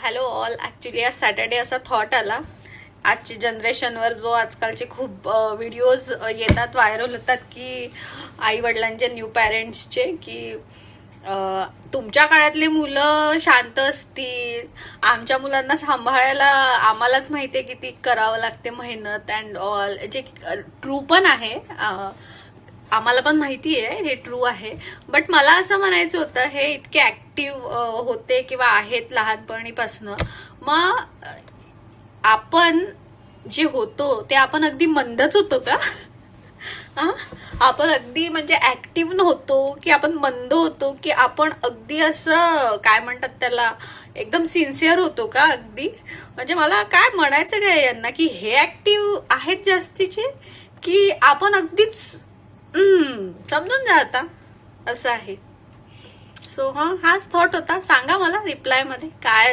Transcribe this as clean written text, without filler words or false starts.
Hello all. Actually आज Saturday असा thought आला. आजची जनरेशनवर जो आजकालचे खूप व्हिडिओज येतात, व्हायरल होतात की आई वडिलांचे, न्यू पॅरेंट्सचे, की तुमच्या काळातली मुलं शांत असतील, आमच्या मुलांना सांभाळायला आम्हालाच माहिती आहे किती करावं लागते मेहनत अँड ऑल, जे ट्रू पण आहे. आम्हाला पण माहिती आहे हे ट्रू आहे. बट मला असं म्हणायचं होतं, हे इतके ऍक्टिव्ह होते किंवा आहेत लहानपणीपासनं, मग आपण जे होतो ते आपण अगदी मंदच होतो का? आपण अगदी म्हणजे ऍक्टिव्ह नव्हतो की आपण मंद होतो, की आपण अगदी असं काय म्हणतात त्याला एकदम सिन्सिअर होतो का अगदी? म्हणजे मला काय म्हणायचं काय यांना, की हे ऍक्टिव्ह आहेत जास्तीचे की आपण अगदीच समजून जा आता, असं आहे. सो हाच थॉट होता. सांगा मला रिप्लाय मध्ये काय